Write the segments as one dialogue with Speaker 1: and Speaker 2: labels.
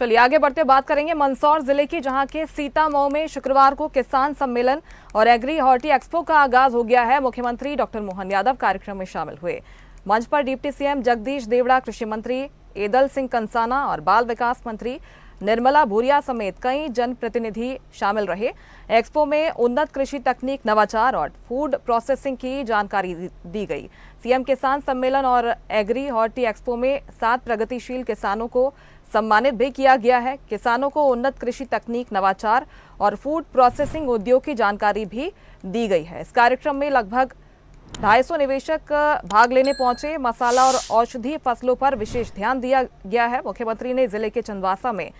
Speaker 1: चलिए आगे बढ़ते बात करेंगे मंदसौर जिले की, जहां के सीतामऊ में शुक्रवार को किसान सम्मेलन और एग्री हॉर्टी एक्सपो का आगाज हो गया है। मुख्यमंत्री डॉक्टर मोहन यादव कार्यक्रम में शामिल हुए। मंच पर डिप्टी सीएम जगदीश देवड़ा, कृषि मंत्री एदल सिंह कंसाना और बाल विकास मंत्री निर्मला भूरिया समेत कई जनप्रतिनिधि शामिल रहे। एक्सपो में उन्नत कृषि तकनीक, नवाचार और फूड प्रोसेसिंग की जानकारी दी गई। सीएम किसान सम्मेलन और एग्री हॉर्टी एक्सपो में 7 प्रगतिशील किसानों को सम्मानित भी किया गया है। किसानों को उन्नत कृषि तकनीक, नवाचार और फूड प्रोसेसिंग उद्योग की जानकारी भी दी गई है। इस कार्यक्रम में लगभग 250 निवेशक भाग लेने पहुंचे। मसाला और औषधीय फसलों पर विशेष ध्यान दिया गया है। मुख्यमंत्री ने जिले के चंदवासा में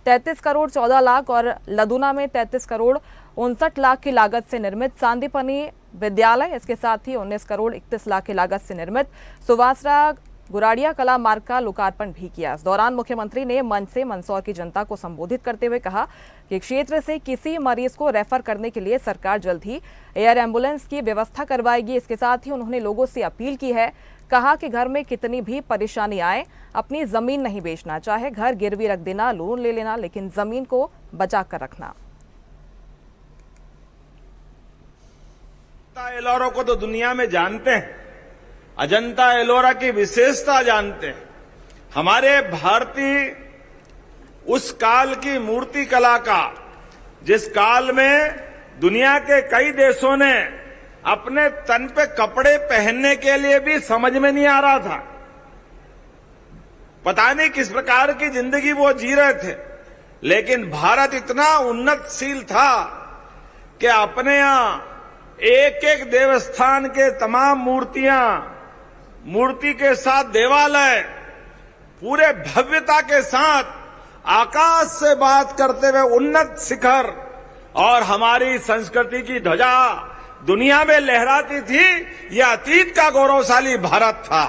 Speaker 1: 33 करोड़ 14 लाख और लदुना में 33 करोड़ 59 लाख की लागत से निर्मित सांदीपनी विद्यालय, इसके साथ ही 19 करोड़ 31 लाख की लागत से निर्मित सुवासरा गुराड़िया कला मार्ग का लोकार्पण भी किया। इस दौरान मुख्यमंत्री ने मंच से मंदसौर की जनता को संबोधित करते हुए कहा कि क्षेत्र से किसी मरीज को रेफर करने के लिए सरकार जल्द ही एयर एम्बुलेंस की व्यवस्था करवाएगी। इसके साथ ही उन्होंने लोगों से अपील की है, कहा कि घर में कितनी भी परेशानी आए, अपनी जमीन नहीं बेचना, चाहे घर गिरवी रख देना, लोन ले लेना, लेकिन जमीन को बचा कर रखना।
Speaker 2: एलोरा को तो दुनिया में जानते हैं, अजंता एलोरा की विशेषता जानते हैं। हमारे भारतीय उस काल की मूर्ति कला का, जिस काल में दुनिया के कई देशों ने अपने तन पे कपड़े पहनने के लिए भी समझ में नहीं आ रहा था, पता नहीं किस प्रकार की जिंदगी वो जी रहे थे, लेकिन भारत इतना उन्नतशील था कि अपने यहां एक एक देवस्थान के तमाम मूर्ति के साथ देवालय पूरे भव्यता के साथ आकाश से बात करते हुए उन्नत शिखर और हमारी संस्कृति की ध्वजा दुनिया में लहराती थी। यह अतीत का गौरवशाली भारत था।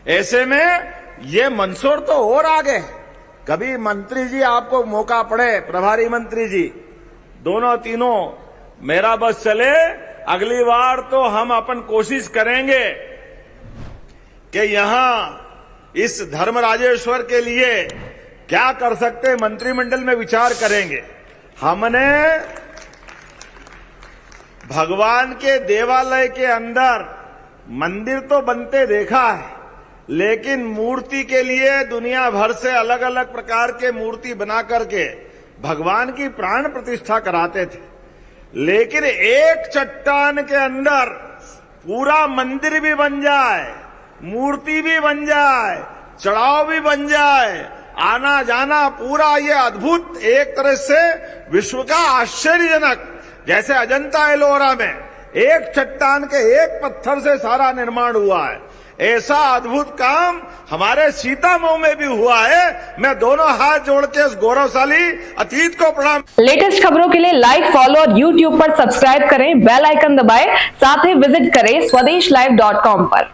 Speaker 2: ऐसे में ये मंदसौर तो और आगे। कभी मंत्री जी आपको मौका पड़े, प्रभारी मंत्री जी दोनों तीनों, मेरा बस चले, अगली बार तो हम अपन कोशिश करेंगे कि यहां इस धर्मराजेश्वर के लिए क्या कर सकते हैं, मंत्रिमंडल में विचार करेंगे। हमने भगवान के देवालय के अंदर मंदिर तो बनते देखा है, लेकिन मूर्ति के लिए दुनिया भर से अलग अलग प्रकार के मूर्ति बना करके भगवान की प्राण प्रतिष्ठा कराते थे। लेकिन एक चट्टान के अंदर पूरा मंदिर भी बन जाए, मूर्ति भी बन जाए, चढ़ाव भी बन जाए, आना जाना पूरा ये अद्भुत, एक तरह से विश्व का आश्चर्यजनक, जैसे अजंता एलोरा में एक चट्टान के एक पत्थर से सारा निर्माण हुआ है, ऐसा अद्भुत काम हमारे सीतामऊ में भी हुआ है। मैं दोनों हाथ जोड़ के इस गौरवशाली अतीत को प्रणाम।
Speaker 1: लेटेस्ट खबरों के लिए लाइक, फॉलो और यूट्यूब पर सब्सक्राइब करें, बेल आइकन दबाएं, साथ ही विजिट करें swedeshlive.com पर।